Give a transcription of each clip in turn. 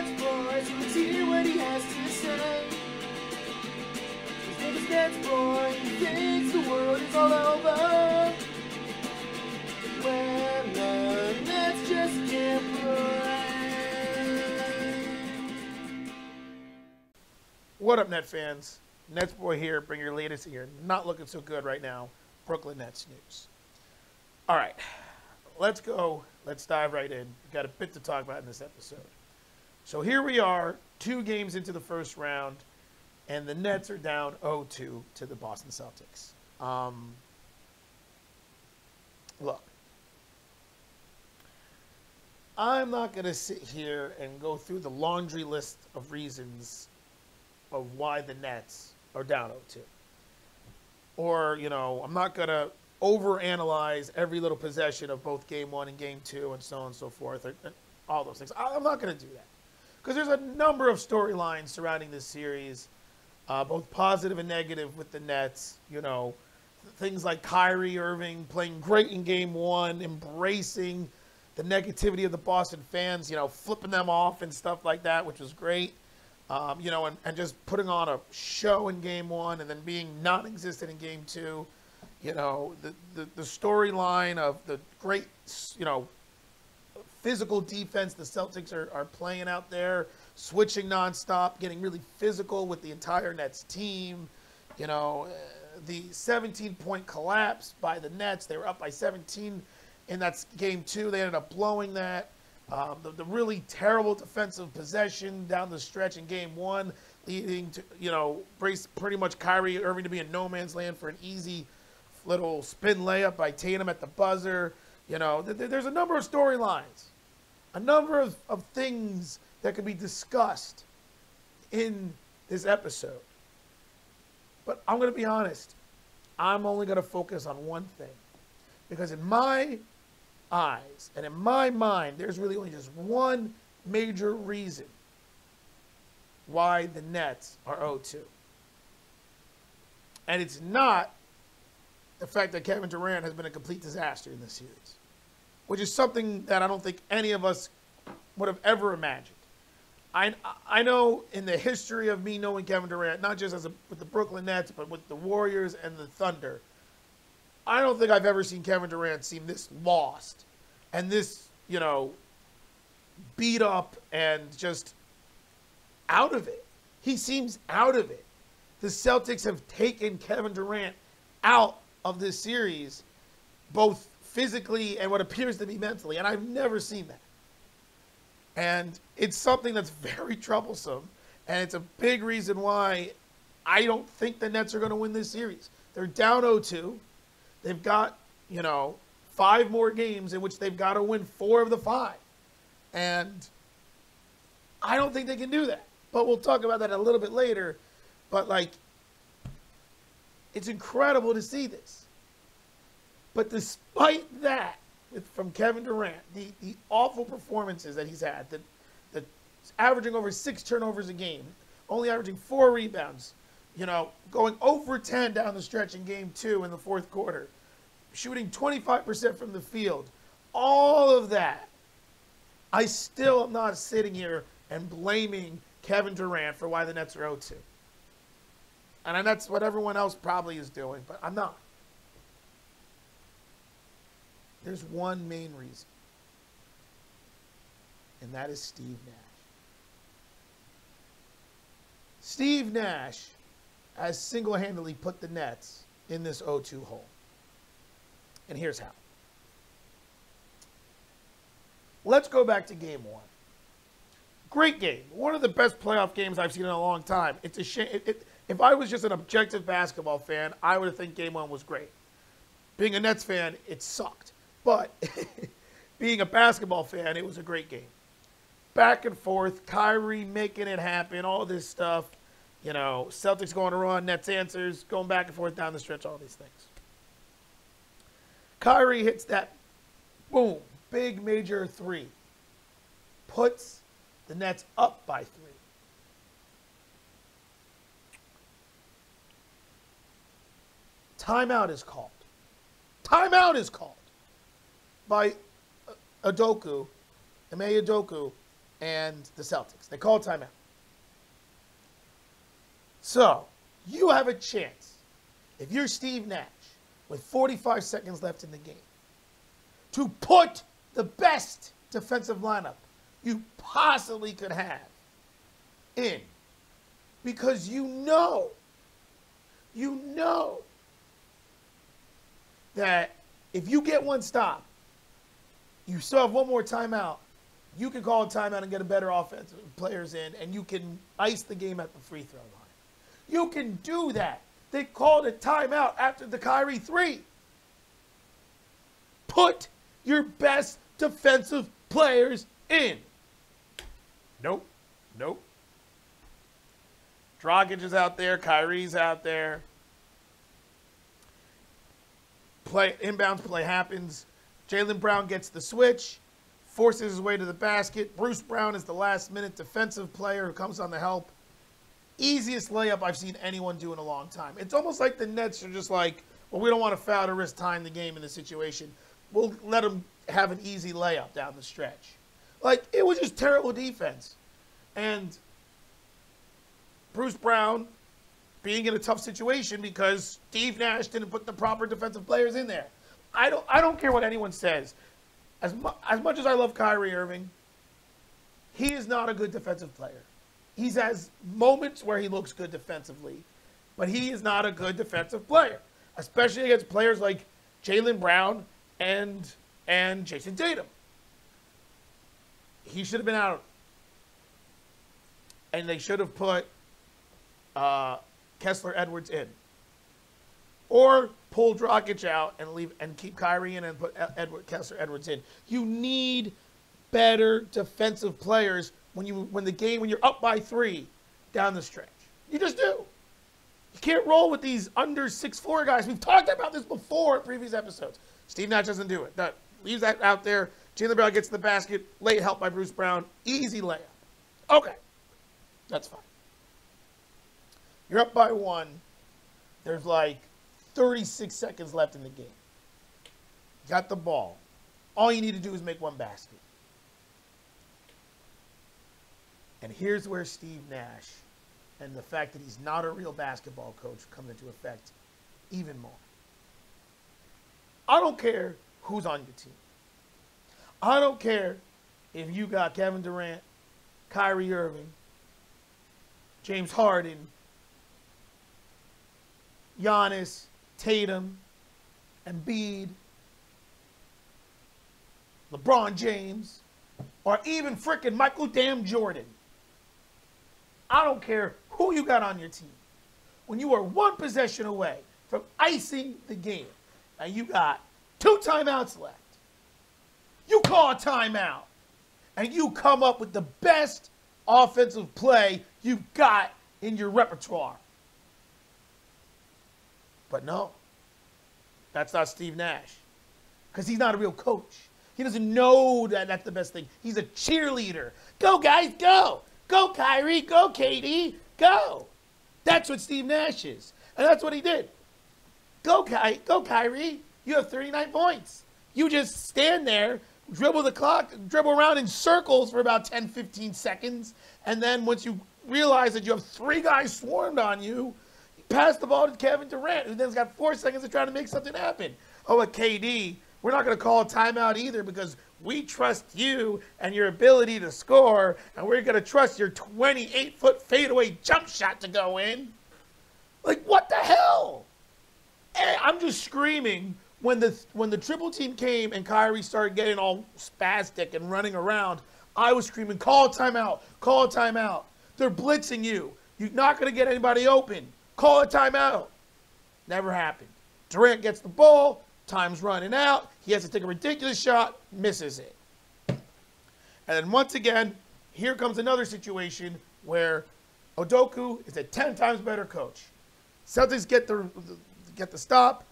NetsBoy, so let's hear what he has to say. His name is NetsBoy, he thinks the world is all over when the Nets just can't play. What up, Net fans? NetsBoy here, bring your latest here. Not looking so good right now. Brooklyn Nets news. All right, let's go. Let's dive right in. We've got a bit to talk about in this episode. So here we are, 2 games into the first round, and the Nets are down 0-2 to the Boston Celtics. Look, I'm not going to sit here and go through the laundry list of reasons of why the Nets are down 0-2. Or, I'm not going to overanalyze every little possession of both Game 1 and Game 2 and so on and so forth, and all those things. I'm not going to do that. Because there's a number of storylines surrounding this series, both positive and negative with the Nets. Things like Kyrie Irving playing great in Game 1, embracing the negativity of the Boston fans, flipping them off and stuff like that, which was great. And just putting on a show in Game 1 and then being non-existent in Game 2. The storyline of the great, physical defense the Celtics are playing out there, switching nonstop, getting really physical with the entire Nets team. The 17-point collapse by the Nets. They were up by 17 in that Game 2. They ended up blowing that. The really terrible defensive possession down the stretch in Game 1, leading to, pretty much Kyrie Irving to be in no man's land for an easy little spin layup by Tatum at the buzzer. There's a number of storylines, a number of things that could be discussed in this episode. But I'm going to be honest. I'm only going to focus on one thing. Because in my eyes and in my mind, there's really only just one major reason why the Nets are 0-2. And it's not the fact that Kevin Durant has been a complete disaster in this series, which is something that I don't think any of us would have ever imagined. I know in the history of me knowing Kevin Durant, not just with the Brooklyn Nets, but with the Warriors and the Thunder, I don't think I've ever seen Kevin Durant seem this lost and this, beat up and just out of it. He seems out of it. The Celtics have taken Kevin Durant out of this series, both physically and what appears to be mentally, and I've never seen that. And it's something that's very troublesome, and it's a big reason why I don't think the Nets are going to win this series. They're down 0-2. They've got, 5 more games in which they've got to win 4 of the 5. And I don't think they can do that. But we'll talk about that a little bit later. But, it's incredible to see this. But despite that, from Kevin Durant, the awful performances that he's had, the averaging over 6 turnovers a game, only averaging 4 rebounds, going over 10 down the stretch in Game 2 in the fourth quarter, shooting 25% from the field, all of that, I still am not sitting here and blaming Kevin Durant for why the Nets are 0-2. And that's what everyone else probably is doing, but I'm not. There's one main reason, and that is Steve Nash. Steve Nash has single-handedly put the Nets in this 0-2 hole. And here's how. Let's go back to Game 1. Great game. One of the best playoff games I've seen in a long time. It's a shame. If I was just an objective basketball fan, I would have think Game 1 was great. Being a Nets fan, it sucked. But being a basketball fan, it was a great game. Back and forth, Kyrie making it happen, all this stuff. Celtics going to run, Nets answers, going back and forth down the stretch, all these things. Kyrie hits that, boom, big major 3. Puts the Nets up by 3. Timeout is called. Timeout is called by Ime Udoka, and the Celtics. They call timeout. So, you have a chance, if you're Steve Nash, with 45 seconds left in the game, to put the best defensive lineup you possibly could have in. Because you know that if you get one stop, you still have one more timeout, you can call a timeout and get a better offensive players in, and you can ice the game at the free throw line. You can do that. They called a timeout after the Kyrie 3. Put your best defensive players in. Nope. Dragic is out there. Kyrie's out there. Inbounds play happens. Jaylen Brown gets the switch, forces his way to the basket. Bruce Brown is the last-minute defensive player who comes on the help. Easiest layup I've seen anyone do in a long time. It's almost like the Nets are just like, well, we don't want to foul to risk tying the game in this situation. We'll let them have an easy layup down the stretch. Like, it was just terrible defense. And Bruce Brown being in a tough situation because Steve Nash didn't put the proper defensive players in there. I don't care what anyone says. As much as I love Kyrie Irving, he is not a good defensive player. He has moments where he looks good defensively, but he is not a good defensive player, especially against players like Jaylen Brown and Jason Tatum. He should have been out. And they should have put Kessler Edwards in. Or pull Dragic out and keep Kyrie in and put Kessler Edwards in. You need better defensive players when you're up by 3 down the stretch. You just do. You can't roll with these under 6'4" guys. We've talked about this before in previous episodes. Steve Nash doesn't do it. Leaves that out there. Jaylen Brown gets the basket. Late help by Bruce Brown. Easy layup. Okay. That's fine. You're up by 1. There's like 36 seconds left in the game. Got the ball. All you need to do is make one basket. And here's where Steve Nash and the fact that he's not a real basketball coach comes into effect even more. I don't care who's on your team. I don't care if you got Kevin Durant, Kyrie Irving, James Harden, Giannis, Tatum, Embiid, LeBron James, or even frickin' Michael damn Jordan. I don't care who you got on your team. When you are one possession away from icing the game, and you got 2 timeouts left, you call a timeout, and you come up with the best offensive play you've got in your repertoire. But no, that's not Steve Nash, because he's not a real coach. He doesn't know that that's the best thing. He's a cheerleader. Go, guys, go. Go, Kyrie. Go, KD. Go. That's what Steve Nash is. And that's what he did. Go, Kyrie. You have 39 points. You just stand there, dribble the clock, dribble around in circles for about 10, 15 seconds. And then once you realize that you have 3 guys swarmed on you, pass the ball to Kevin Durant, who then's got 4 seconds to try to make something happen. Oh, at KD, we're not going to call a timeout either because we trust you and your ability to score, and we're going to trust your 28-foot fadeaway jump shot to go in. Like, what the hell? And I'm just screaming when the triple team came and Kyrie started getting all spastic and running around. I was screaming, call a timeout, call a timeout. They're blitzing you. You're not going to get anybody open. Call a timeout. Never happened. Durant gets the ball. Time's running out. He has to take a ridiculous shot. Misses it. And then once again, here comes another situation where Udoka is a 10 times better coach. Celtics get the stop,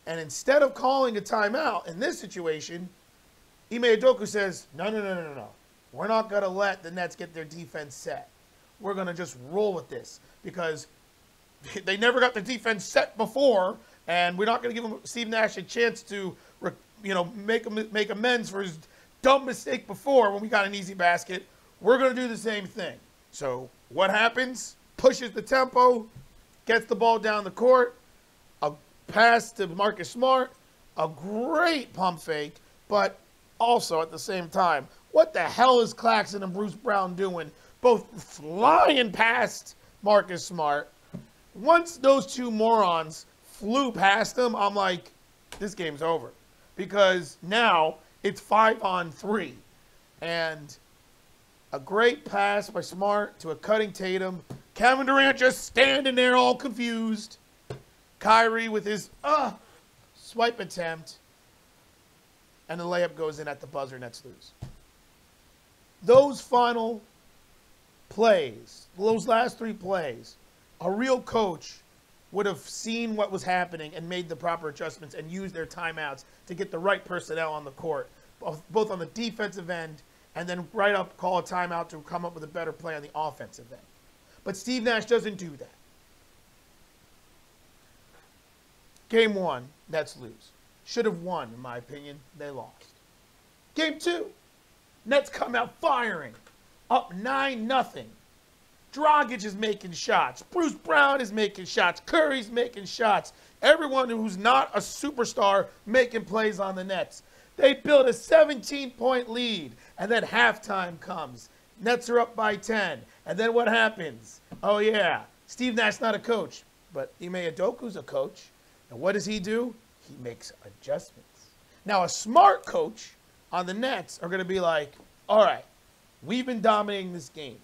and instead of calling a timeout in this situation, Ime Udoka says, no. We're not going to let the Nets get their defense set. We're going to just roll with this because they never got the defense set before, and we're not going to give Steve Nash a chance to, make amends for his dumb mistake before when we got an easy basket. we're going to do the same thing. So what happens? Pushes the tempo, gets the ball down the court, a pass to Marcus Smart, a great pump fake, but also at the same time, what the hell is Claxton and Bruce Brown doing? Both flying past Marcus Smart. Once those two morons flew past him, I'm like, this game's over. Because now it's 5-on-3. And a great pass by Smart to a cutting Tatum. Kevin Durant just standing there all confused. Kyrie with his swipe attempt. And the layup goes in at the buzzer, Nets lose. Those final plays, those last 3 plays, a real coach would have seen what was happening and made the proper adjustments and used their timeouts to get the right personnel on the court, both on the defensive end and then right up call a timeout to come up with a better play on the offensive end. But Steve Nash doesn't do that. Game 1, Nets lose. Should have won, in my opinion. They lost. Game 2, Nets come out firing. Up 9-0. Dragic is making shots. Bruce Brown is making shots. Curry's making shots. Everyone who's not a superstar making plays on the Nets. They build a 17-point lead, and then halftime comes. Nets are up by 10. And then what happens? Oh, yeah, Steve Nash's not a coach, but Ime Udoka's a coach. And what does he do? He makes adjustments. Now, a smart coach on the Nets are going to be like, all right, we've been dominating this game.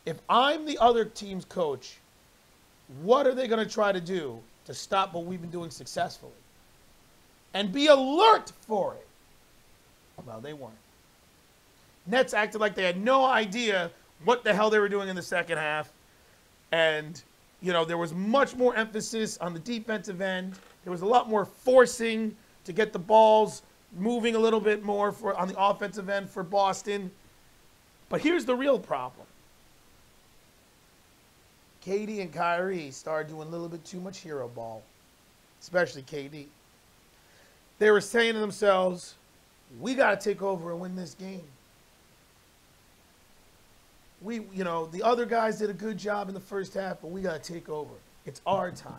If I'm the other team's coach, what are they going to try to do to stop what we've been doing successfully? And be alert for it. Well, they weren't. Nets acted like they had no idea what the hell they were doing in the second half. And, you know, there was much more emphasis on the defensive end. There was a lot more forcing to get the balls moving a little bit more on the offensive end for Boston. But here's the real problem. KD and Kyrie started doing a little bit too much hero ball, especially KD. They were saying to themselves, we got to take over and win this game. The other guys did a good job in the first half, but we got to take over. It's our time.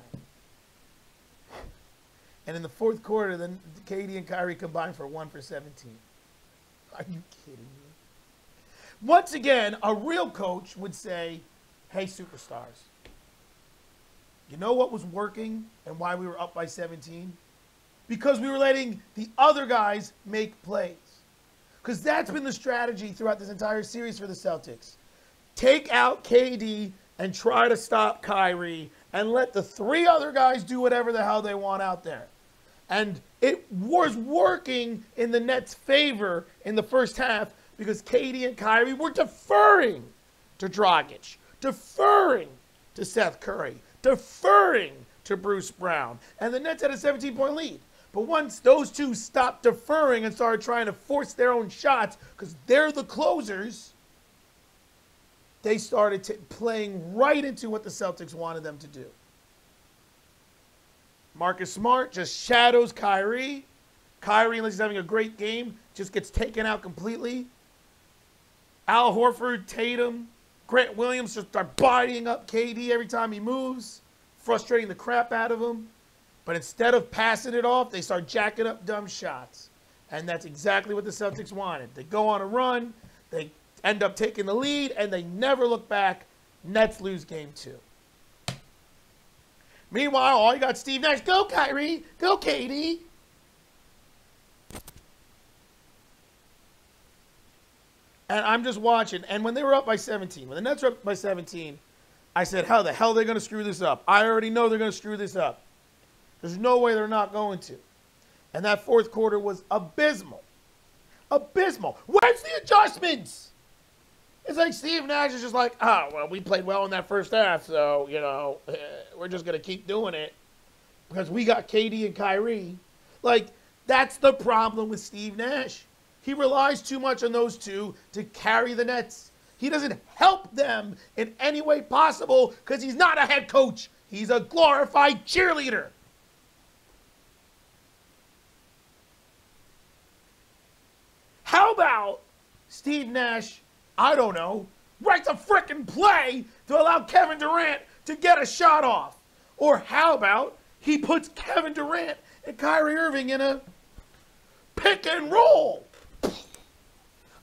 And in the fourth quarter, then KD and Kyrie combined for 1 for 17. Are you kidding me? Once again, a real coach would say, hey, superstars, you know what was working and why we were up by 17? Because we were letting the other guys make plays. Because that's been the strategy throughout this entire series for the Celtics. Take out KD and try to stop Kyrie and let the 3 other guys do whatever the hell they want out there. And it was working in the Nets' favor in the first half because KD and Kyrie were deferring to Dragic, deferring to Seth Curry, deferring to Bruce Brown. And the Nets had a 17-point lead. But once those two stopped deferring and started trying to force their own shots because they're the closers, they started playing right into what the Celtics wanted them to do. Marcus Smart just shadows Kyrie. Kyrie, unless he's having a great game, just gets taken out completely. Al Horford, Tatum, Grant Williams just start bodying up KD every time he moves, frustrating the crap out of him. But instead of passing it off, they start jacking up dumb shots. And that's exactly what the Celtics wanted. They go on a run, they end up taking the lead, and they never look back. Nets lose game 2. Meanwhile, all you got Steve Nash. Go, Kyrie. Go, KD. And I'm just watching. And when they were up by 17, when the Nets were up by 17, I said, how the hell are they going to screw this up? I already know they're going to screw this up. There's no way they're not going to. And that fourth quarter was abysmal. Abysmal. Where's the adjustments? It's like Steve Nash is just like, oh, well, we played well in that first half, so, we're just going to keep doing it because we got KD and Kyrie. Like, that's the problem with Steve Nash. He relies too much on those two to carry the Nets. He doesn't help them in any way possible because he's not a head coach. He's a glorified cheerleader. How about Steve Nash I don't know, writes a frickin' play to allow Kevin Durant to get a shot off? Or how about he puts Kevin Durant and Kyrie Irving in a pick and roll?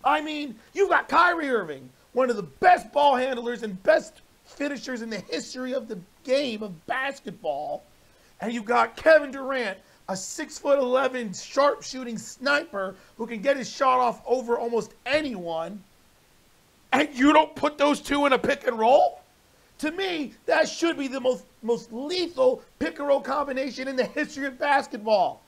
I mean, you got Kyrie Irving, one of the best ball handlers and best finishers in the history of the game of basketball, and you got Kevin Durant, a 6'11" sharpshooting sniper who can get his shot off over almost anyone, and you don't put those two in a pick and roll? To me, that should be the most lethal pick and roll combination in the history of basketball.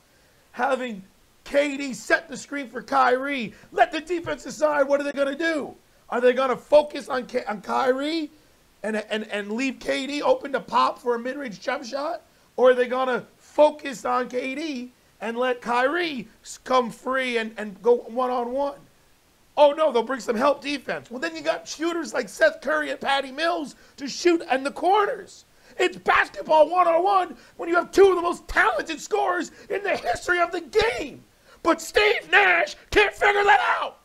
Having KD set the screen for Kyrie, let the defense decide what are they going to do. Are they going to focus on Kyrie and leave KD open to pop for a mid-range jump shot? Or are they going to focus on KD and let Kyrie come free and go one-on-one? Oh, no, they'll bring some help defense. Well, then you got shooters like Seth Curry and Patty Mills to shoot in the corners. It's basketball 101 when you have two of the most talented scorers in the history of the game. But Steve Nash can't figure that out.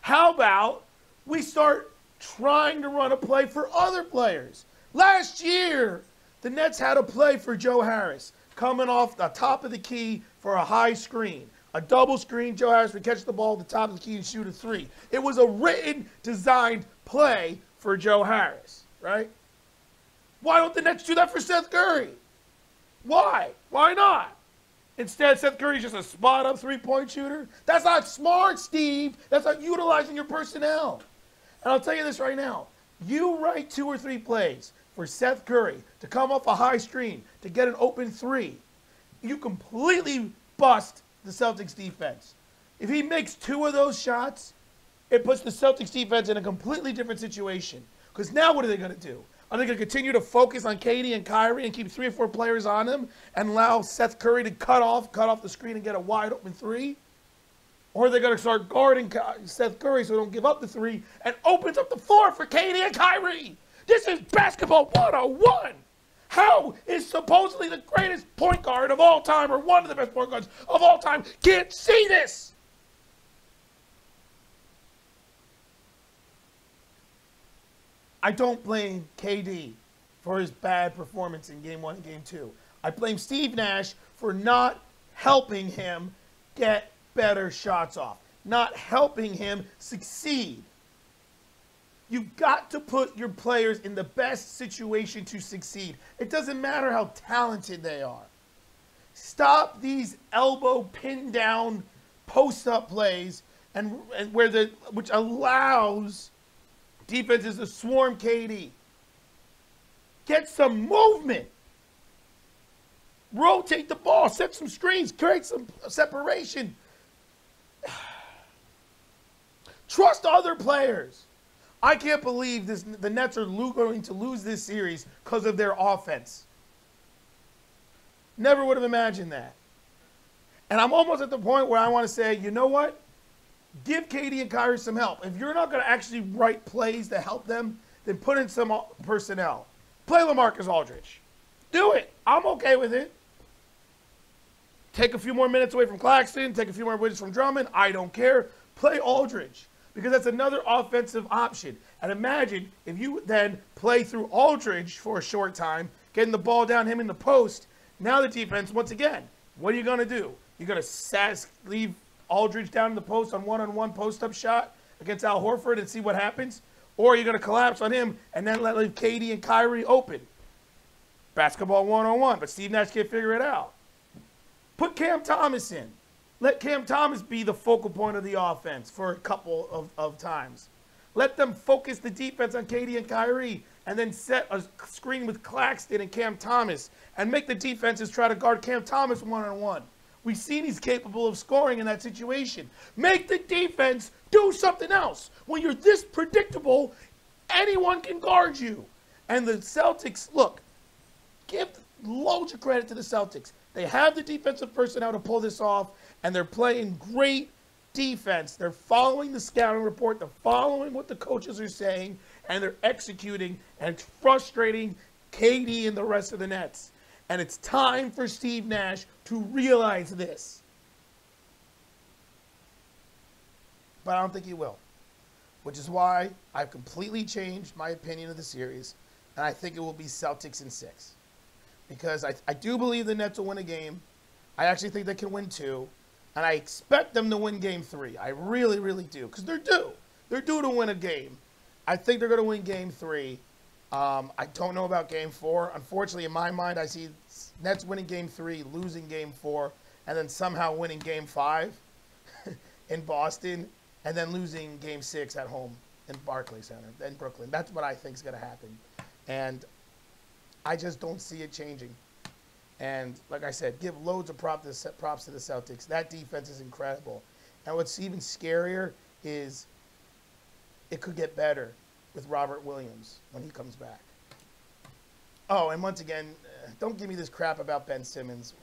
How about we start trying to run a play for other players? Last year, the Nets had a play for Joe Harris coming off the top of the key for a high screen. A double screen, Joe Harris would catch the ball at the top of the key and shoot a three. It was a written, designed play for Joe Harris, right? Why don't the Nets do that for Seth Curry? Why? Why not? Instead, Seth Curry's just a spot-up three-point shooter. That's not smart, Steve. That's not utilizing your personnel. And I'll tell you this right now. You write 2 or 3 plays for Seth Curry to come off a high screen, to get an open three. You completely bust the Celtics defense. If he makes 2 of those shots, it puts the Celtics defense in a completely different situation. Because now what are they going to do? Are they going to continue to focus on KD and Kyrie and keep 3 or 4 players on them and allow Seth Curry to cut off the screen and get a wide open three? Or are they going to start guarding Seth Curry so they don't give up the three and opens up the floor for KD and Kyrie? This is basketball 101. How is supposedly the greatest point guard of all time, or one of the best point guards of all time, can't see this? I don't blame KD for his bad performance in Game 1 and Game 2. I blame Steve Nash for not helping him get better shots off, not helping him succeed. You've got to put your players in the best situation to succeed. It doesn't matter how talented they are. Stop these elbow pin down post-up plays which allows defenses to swarm KD. Get some movement. Rotate the ball. Set some screens. Create some separation. Trust other players. I can't believe the Nets are going to lose this series because of their offense. Never would have imagined that. And I'm almost at the point where I want to say, you know what? Give KD and Kyrie some help. If you're not going to actually write plays to help them, then put in some personnel. Play LaMarcus Aldridge. Do it. I'm okay with it. Take a few more minutes away from Claxton. Take a few more minutes from Drummond. I don't care. Play Aldridge, because that's another offensive option. And imagine if you then play through Aldridge for a short time, getting the ball down him in the post. Now the defense, once again, what are you going to do? You're going to leave Aldridge down in the post on one-on-one post-up shot against Al Horford and see what happens? Or are you going to collapse on him and then leave KD and Kyrie open? Basketball 101, but Steve Nash can't figure it out. Put Cam Thomas in. Let Cam Thomas be the focal point of the offense for a couple of times. Let them focus the defense on KD and Kyrie and then set a screen with Claxton and Cam Thomas and make the defenses try to guard Cam Thomas one-on-one. We've seen he's capable of scoring in that situation. Make the defense do something else. When you're this predictable, anyone can guard you. And the Celtics, look, give loads of credit to the Celtics. They have the defensive personnel to pull this off, and they're playing great defense. They're following the scouting report. They're following what the coaches are saying, and they're executing, and it's frustrating KD and the rest of the Nets. And it's time for Steve Nash to realize this. but I don't think he will, which is why I've completely changed my opinion of the series, and I think it will be Celtics in 6. Because I do believe the Nets will win a game. I actually think they can win 2, and I expect them to win game 3. I really, really do, because they're due. They're due to win a game. I think they're going to win game 3. I don't know about game 4. Unfortunately, in my mind, I see Nets winning game 3, losing game 4, and then somehow winning game 5 in Boston, and then losing game 6 at home in Barclays Center in Brooklyn. That's what I think is going to happen. And I just don't see it changing. And like I said, give loads of props to the Celtics. That defense is incredible. And what's even scarier is it could get better with Robert Williams when he comes back. Oh, and once again, don't give me this crap about Ben Simmons.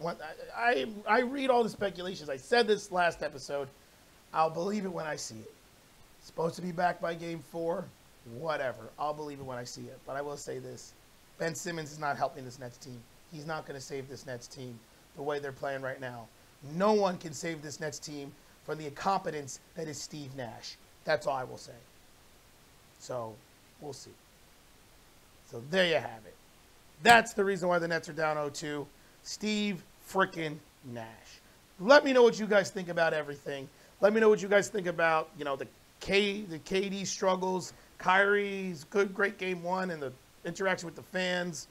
I read all the speculations. I said this last episode. I'll believe it when I see it. Supposed to be back by game 4. Whatever. I'll believe it when I see it. But I will say this. Ben Simmons is not helping this Nets team. He's not going to save this Nets team the way they're playing right now. No one can save this Nets team from the incompetence that is Steve Nash. That's all I will say. So, we'll see. So, there you have it. That's the reason why the Nets are down 0-2. Steve frickin' Nash. Let me know what you guys think about everything. Let me know what you guys think about, the KD struggles, Kyrie's great game 1, and the interaction with the fans.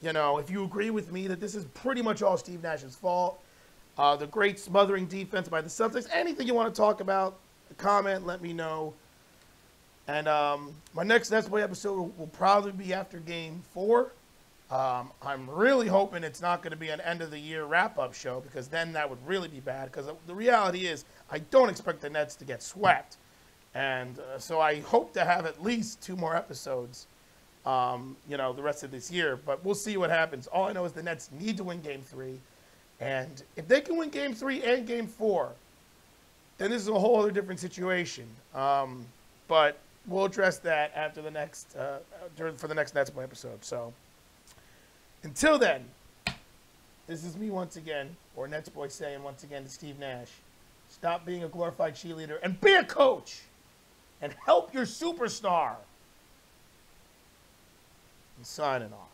If you agree with me that this is pretty much all Steve Nash's fault, the great smothering defense by the Celtics, anything you want to talk about, comment, let me know. And my next NetsBoy episode will probably be after game 4. I'm really hoping it's not going to be an end-of-the-year wrap-up show, because then that would really be bad, because the reality is I don't expect the Nets to get swept. And so I hope to have at least 2 more episodes, the rest of this year. But we'll see what happens. All I know is the Nets need to win game 3. And if they can win game 3 and game 4, then this is a whole other different situation. But we'll address that after the next, for the next NetsBoy episode. So until then, this is me once again, or NetsBoy saying once again to Steve Nash, stop being a glorified cheerleader and be a coach and help your superstar. I'm signing off.